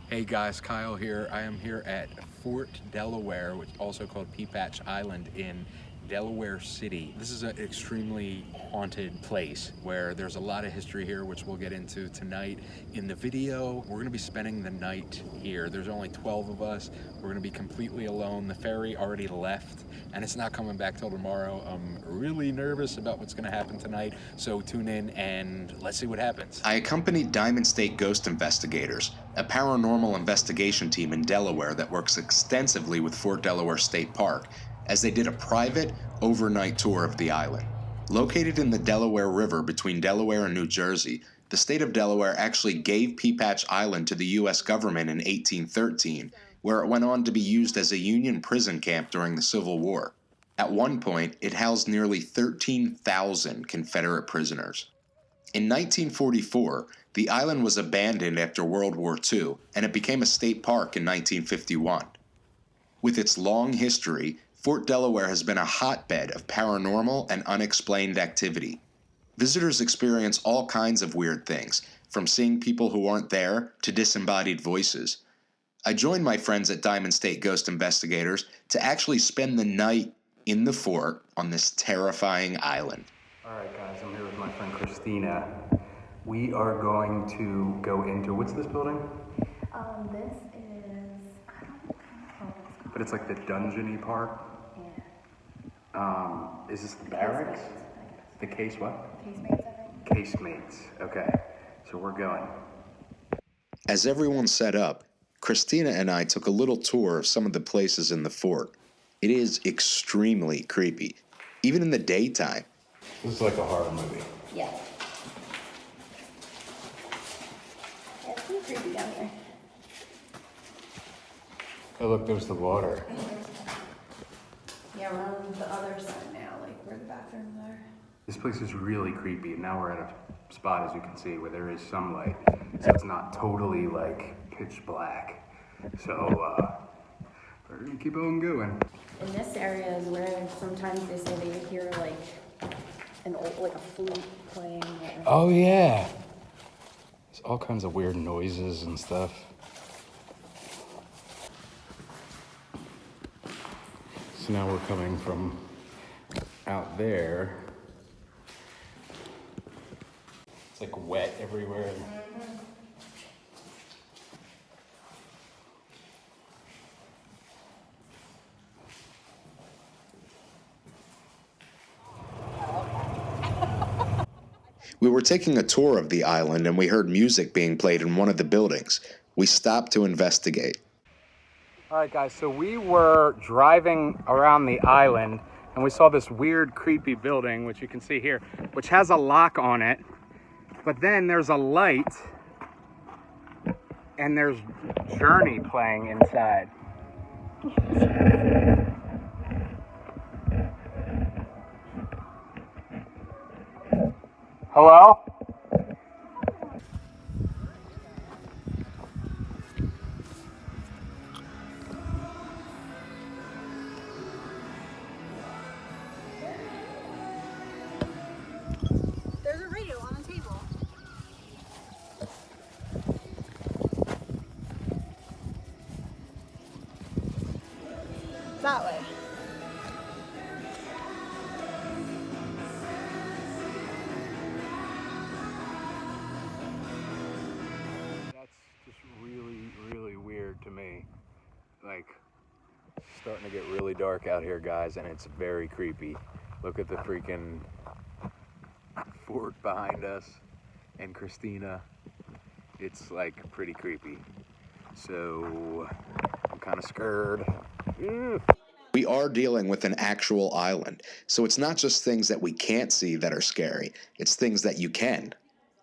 Hey guys, Kyle here. I am here at Fort Delaware, which is also called Pea Patch Island in Delaware City. This is an extremely haunted place where there's a lot of history here, which we'll get into tonight in the video. We're gonna be spending the night here. There's only 12 of us. We're gonna be completely alone. The ferry already left and it's not coming back till tomorrow. I'm really nervous about what's gonna happen tonight, so tune in and let's see what happens. I accompanied Diamond State Ghost Investigators, a paranormal investigation team in Delaware that works extensively with Fort Delaware State Park, as they did a private, overnight tour of the island. Located in the Delaware River between Delaware and New Jersey, the state of Delaware actually gave Pea Patch Island to the U.S. government in 1813, where it went on to be used as a Union prison camp during the Civil War. At one point, it housed nearly 13,000 Confederate prisoners. In 1944, the island was abandoned after World War II, and it became a state park in 1951. With its long history, Fort Delaware has been a hotbed of paranormal and unexplained activity. Visitors experience all kinds of weird things, from seeing people who aren't there to disembodied voices. I joined my friends at Diamond State Ghost Investigators to actually spend the night in the fort on this terrifying island. Alright guys, I'm here with my friend Christina. We are going to go into, what's this building? This is, I don't know what it's called. But it's like the dungeon-y part? Yeah. Is this the barracks? The case what? Casemates, I think. Casemates, okay. So we're going. As everyone set up, Christina and I took a little tour of some of the places in the fort. It is extremely creepy, even in the daytime. This is like a horror movie. Yeah. Yeah, it's pretty creepy down here. Oh look, there's the water. Yeah, we're on the other side now, like where the bathrooms are. This place is really creepy, and now we're at a spot, as you can see, where there is some light. So it's not totally like pitch black. So we're gonna keep on going. And this area is where sometimes they say they hear like an old, like a flute playing. Or... Oh yeah. There's all kinds of weird noises and stuff. So now we're coming from out there. It's like wet everywhere. We were taking a tour of the island and we heard music being played in one of the buildings. We stopped to investigate. All right, guys, so we were driving around the island and we saw this weird, creepy building, which you can see here, which has a lock on it, but then there's a light and there's Journey playing inside. Hello? There's a radio on the table. That way. That's just really, really weird to me. Like, it's starting to get really dark out here, guys, and it's very creepy. Look at the freaking fort behind us and Christina. It's like pretty creepy. So I'm kind of scared. We are dealing with an actual island, so it's not just things that we can't see that are scary, it's things that you can,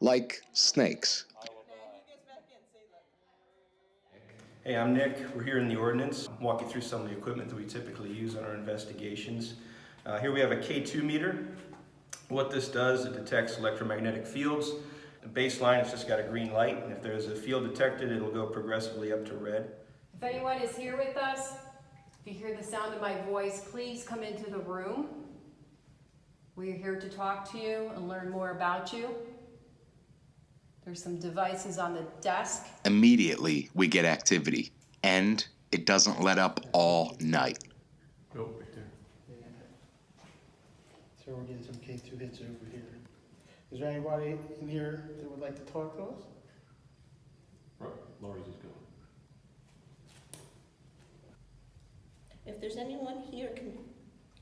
like snakes. Hey, I'm Nick. We're here in the Ordnance. I'll walk you through some of the equipment that we typically use on our investigations. Here we have a K2 meter. What this does, it detects electromagnetic fields. The baseline has just got a green light, and if there's a field detected, it'll go progressively up to red. If anyone is here with us, if you hear the sound of my voice, please come into the room. We're here to talk to you and learn more about you. There's some devices on the desk. Immediately, we get activity, and it doesn't let up all night. Oh, right there. So we're getting some K2 hits over here. Is there anybody in here that would like to talk to us? Right, Laurie's is going. If there's anyone here,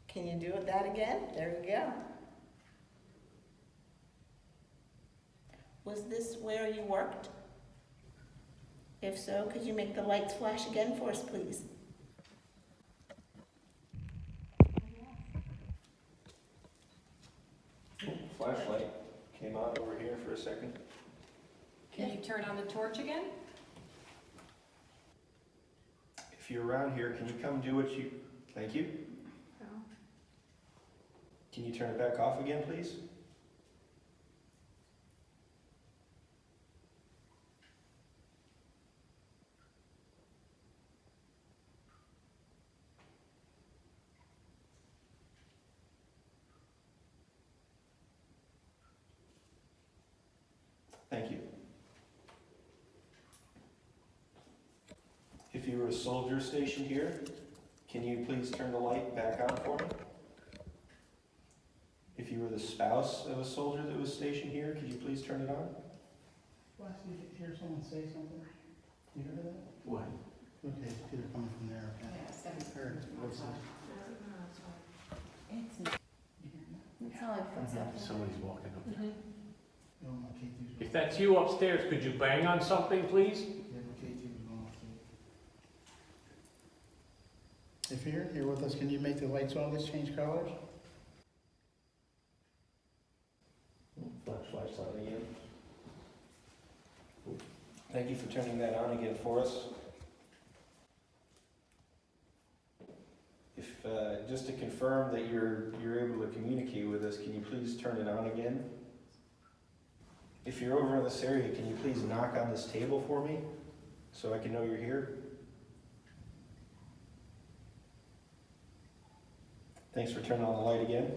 can you do that again? There we go. Was this where you worked? If so, could you make the lights flash again for us, please? Flashlight came on over here for a second. Can you turn on the torch again? If you're around here, can you come do what you... Thank you. No. Can you turn it back off again, please? Thank you. If you were a soldier stationed here, can you please turn the light back on for me? If you were the spouse of a soldier that was stationed here, could you please turn it on? Well, I hear someone say something. You heard that? What? Okay, it's Peter coming from there, okay. Heard. What's that? It's not like footsteps. Somebody's walking up there. No, my K2's If that's you upstairs, could you bang on something, please? Yeah, my K2's going off too. If you're here with us, can you make the lights on? Let's change colors. Flashlight's on again. Thank you for turning that on again for us. If, just to confirm that you're able to communicate with us, can you please turn it on again? If you're over in this area, can you please knock on this table for me so I can know you're here? Thanks for turning on the light again.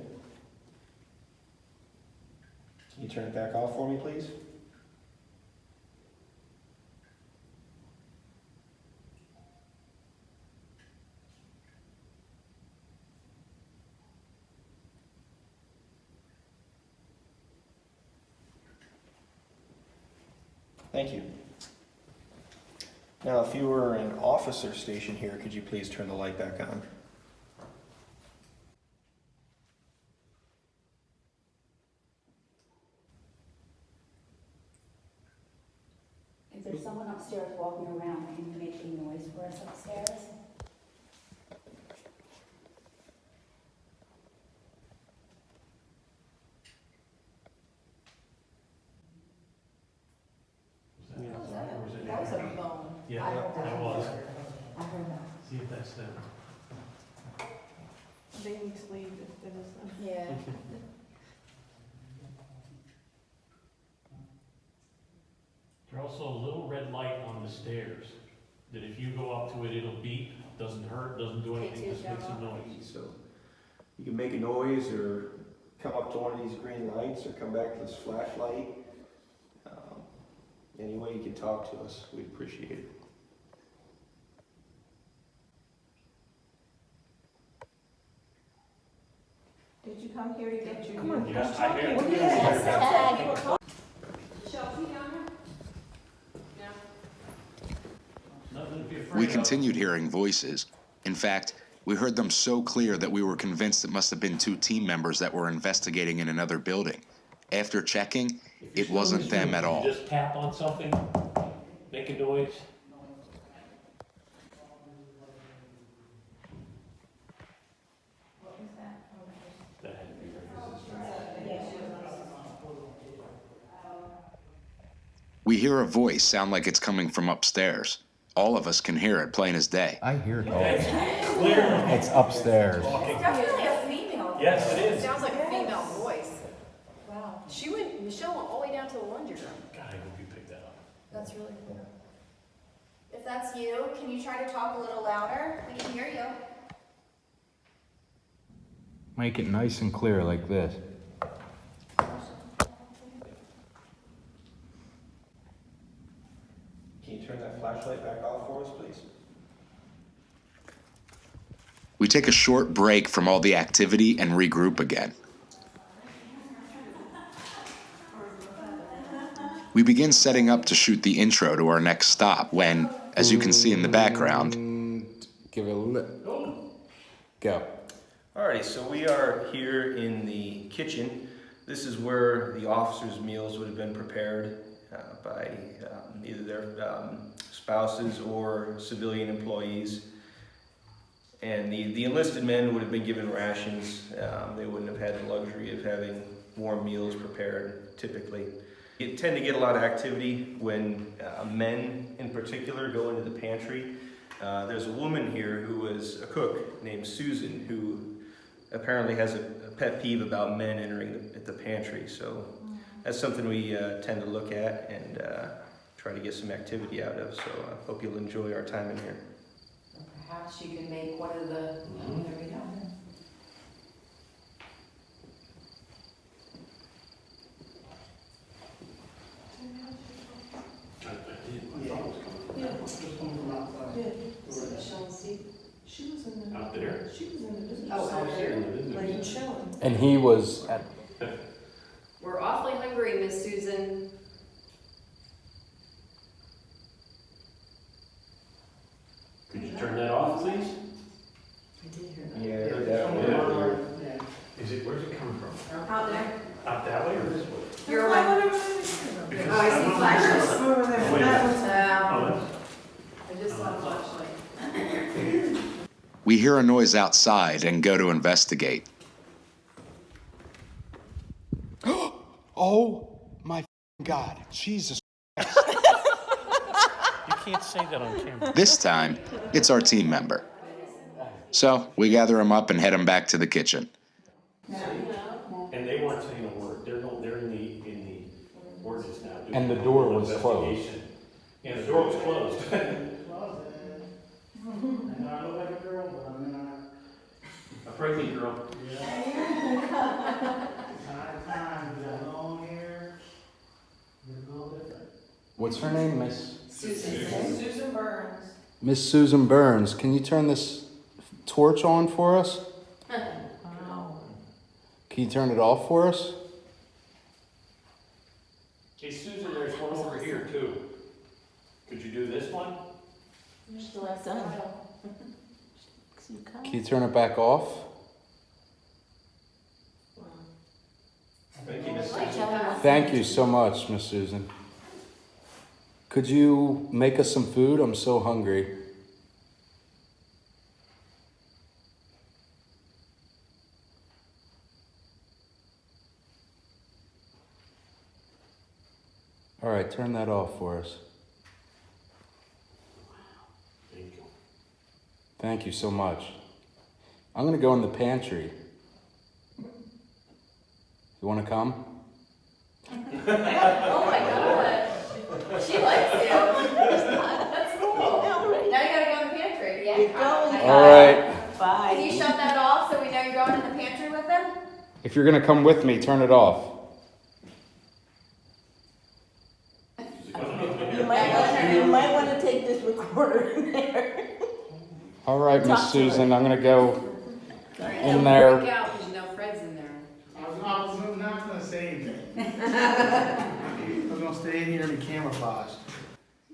Can you turn it back off for me, please? Thank you. Now, if you were an officer stationed here, could you please turn the light back on? If there's someone upstairs walking around, can you make any noise for us upstairs? That was a bone. Yeah, I heard that was. I heard that. See if that's them. They need to leave if there was them. Yeah. There's also a little red light on the stairs, that if you go up to it, it'll beep, doesn't hurt, doesn't do anything, just makes a noise. So you can make a noise or come up to one of these green lights or come back to this flashlight. Any way you can talk to us, we'd appreciate it. Did you come here to get your... Come on, Yes, I hear. Chelsea down there? No? Nothing to be afraid We of. continued hearing voices. In fact, we heard them so clear that we were convinced it must have been two team members that were investigating in another building. After checking, it wasn't them at all. You just tap on something, make a noise. That had to be very We hear a voice sound like it's coming from upstairs. All of us can hear it plain as day. I hear it all. clear. It's upstairs. It's definitely a female. Yes, it is. Sounds like a female voice. Wow. Michelle went all the way down to the laundry room. God, I hope you picked that up. That's really cool. If that's you, can you try to talk a little louder? We can hear you. Make it nice and clear like this. file for us, please? We take a short break from all the activity and regroup again. We begin setting up to shoot the intro to our next stop when, as you can see in the background, Give it a lip. Go. Alrighty, so we are here in the kitchen. This is where the officers' meals would have been prepared by either their spouses or civilian employees. And the enlisted men would have been given rations. They wouldn't have had the luxury of having warm meals prepared typically. You tend to get a lot of activity when men in particular go into the pantry. There's a woman here who was a cook named Susan who apparently has a pet peeve about men entering the pantry. So that's something we tend to look at and try to get some activity out of. So I hope you'll enjoy our time in here. Perhaps you can make one of the, there we go. Out there. Oh, out there. And he was at. We're awfully hungry, Miss Susan. Could you turn that off, please? I did hear that. Yeah, Is it, where's it coming from? Out there. Out that way or this way? Your way. Because Oh, I see don't- flashers. Oh, wait. I Oh, just saw a flashlight. we hear a noise outside and go to investigate. Oh my God, Jesus. You can't say that on camera. This time, it's our team member. So we gather him up and head him back to the kitchen. And they weren't saying a word. They're in the ordinance now. doing And the door was investigation. And the door was closed. I know I look like a girl, but I'm not. A pregnant girl. Time, you got long hair. You're a little different. What's her name, Miss? Susan Burns. Miss Susan Burns. Can you turn this torch on for us? Can you turn it off for us? Hey, Susan, there's one over here too. Could you do this one? Can you turn it back off? Thank you, Miss Susan. Thank you so much, Miss Susan. Could you make us some food? I'm so hungry. All right, turn that off for us. Thank you. Thank you so much. I'm gonna go in the pantry. You wanna come? Oh my God. She likes you. That's cool. Now you gotta go in the pantry. Yeah. All right. Can you shut that off so we know you're going in the pantry with them? If you're gonna come with me, turn it off. You might want to take this recorder in there. All right, Talk Miss to Susan, I'm gonna go in Freak there. out because you know Fred's in there. I was not gonna say anything. I was gonna stay in here and be camouflaged.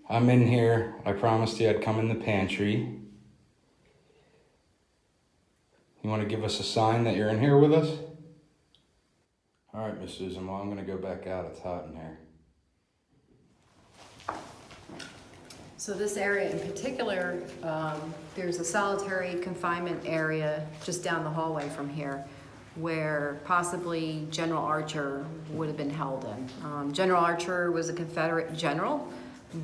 I'm in here. I promised you I'd come in the pantry. You wanna give us a sign that you're in here with us? All right, Miss Susan, well, I'm gonna go back out. It's hot in here. So this area in particular, there's a solitary confinement area just down the hallway from here where possibly General Archer would have been held in. General Archer was a Confederate general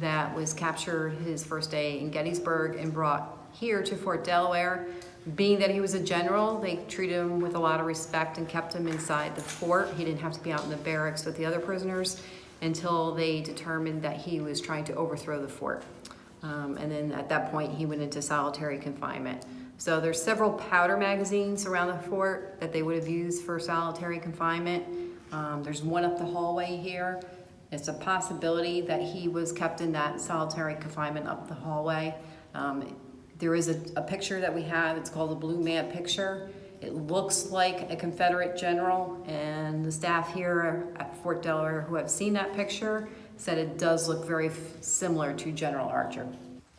that was captured his first day in Gettysburg and brought here to Fort Delaware. Being that he was a general, they treated him with a lot of respect and kept him inside the fort. He didn't have to be out in the barracks with the other prisoners until they determined that he was trying to overthrow the fort. And then at that point, he went into solitary confinement. So there's several powder magazines around the fort that they would have used for solitary confinement. There's one up the hallway here. It's a possibility that he was kept in that solitary confinement up the hallway. There is a picture that we have, it's called the Blue Man picture. It looks like a Confederate general, and the staff here at Fort Delaware who have seen that picture said it does look very similar to General Archer.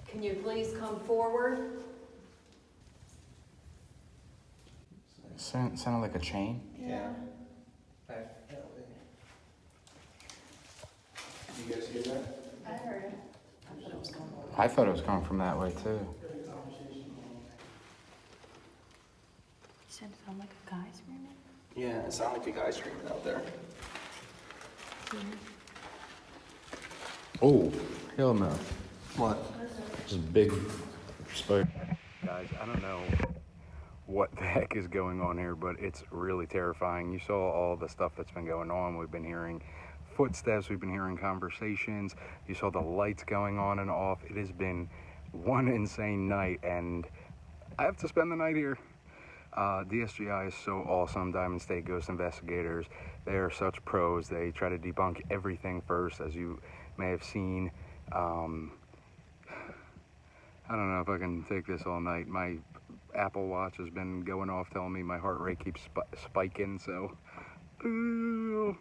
Can you please come forward? Sounded like a chain. Yeah. You guys hear that? I heard it. I thought it was coming from that way too. Said it sounded like a guy screaming? Yeah, it sounded like a guy screaming out there. Oh, hell no. What? Just big spider. Guys, I don't know what the heck is going on here, but it's really terrifying. You saw all the stuff that's been going on. We've been hearing footsteps, we've been hearing conversations. You saw the lights going on and off. It has been one insane night, and I have to spend the night here. DSGI is so awesome. Diamond State Ghost Investigators, they are such pros. They try to debunk everything first, as you may have seen. I don't know if I can take this all night. My Apple Watch has been going off telling me my heart rate keeps spiking, so oh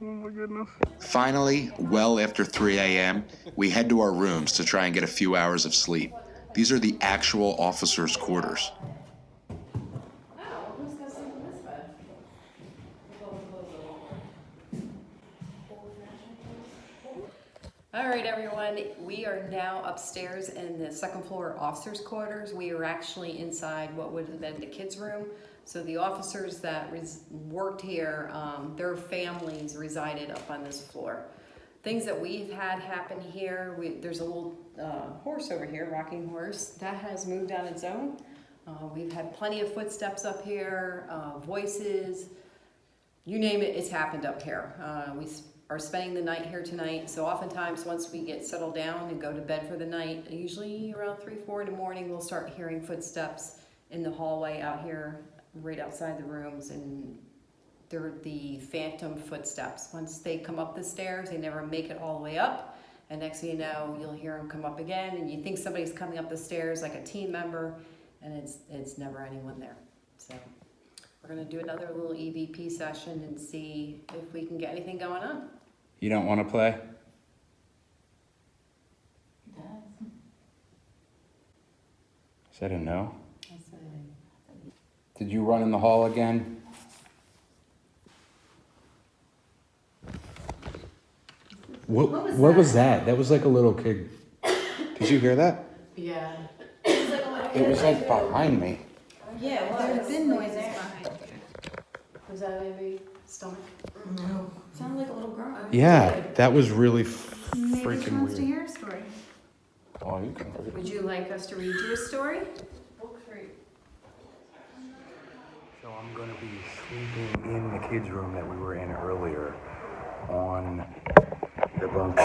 my goodness. Finally, well after 3 a.m., we head to our rooms to try and get a few hours of sleep. These are the actual officers' quarters. All right, everyone, we are now upstairs in the second floor officers' quarters. We are actually inside what would have been the kids' room. So the officers that worked here, their families resided up on this floor. Things that we've had happen here, there's a little horse over here, rocking horse, that has moved on its own. We've had plenty of footsteps up here, voices, you name it, it's happened up here. We are spending the night here tonight, so oftentimes once we get settled down and go to bed for the night, usually around 3, 4 in the morning, we'll start hearing footsteps in the hallway out here, right outside the rooms, and they're the phantom footsteps. Once they come up the stairs, they never make it all the way up, and next thing you know, you'll hear them come up again, and you think somebody's coming up the stairs like a team member, and it's never anyone there. So we're gonna do another little EVP session and see if we can get anything going on. You don't want to play? He does. Is that a no? Did you run in the hall again? What was that? That was like a little kid. Did you hear that? Yeah. It was like behind me. Yeah, well, there's been noises behind. Was that maybe stomach? No. Sounded like a little girl. Yeah, that was really Maybe she freaking wants to weird. hear a story. Oh, you can read it. Would you like us to read you a story? So I'm going to be sleeping in the kids' room that we were in earlier on the bunk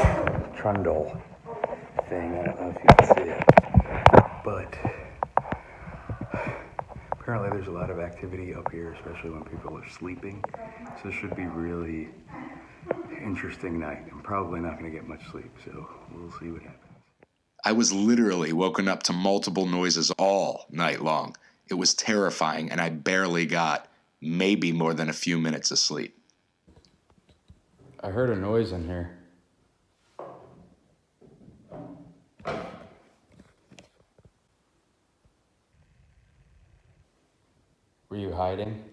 trundle thing. I don't know if you can see it, but apparently there's a lot of activity up here, especially when people are sleeping. So it should be really interesting night. I'm probably not going to get much sleep, so we'll see what happens. I was literally woken up to multiple noises all night long. It was terrifying, and I barely got maybe more than a few minutes of sleep. I heard a noise in here. Were you hiding?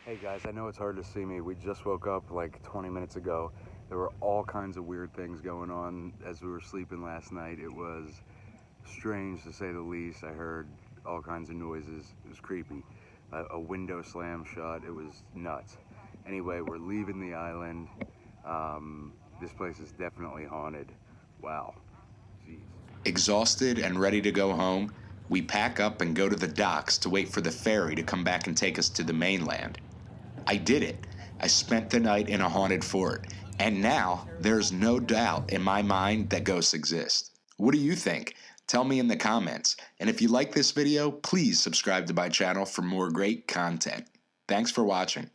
Hey guys, I know it's hard to see me. We just woke up like 20 minutes ago. There were all kinds of weird things going on as we were sleeping last night. It was strange to say the least. I heard all kinds of noises. It was creepy. A window slammed shut. It was nuts. Anyway, we're leaving the island. This place is definitely haunted. Wow. Jeez. Exhausted and ready to go home, we pack up and go to the docks to wait for the ferry to come back and take us to the mainland. I did it. I spent the night in a haunted fort, and now there's no doubt in my mind that ghosts exist. What do you think? Tell me in the comments. And if you like this video, please subscribe to my channel for more great content. Thanks for watching.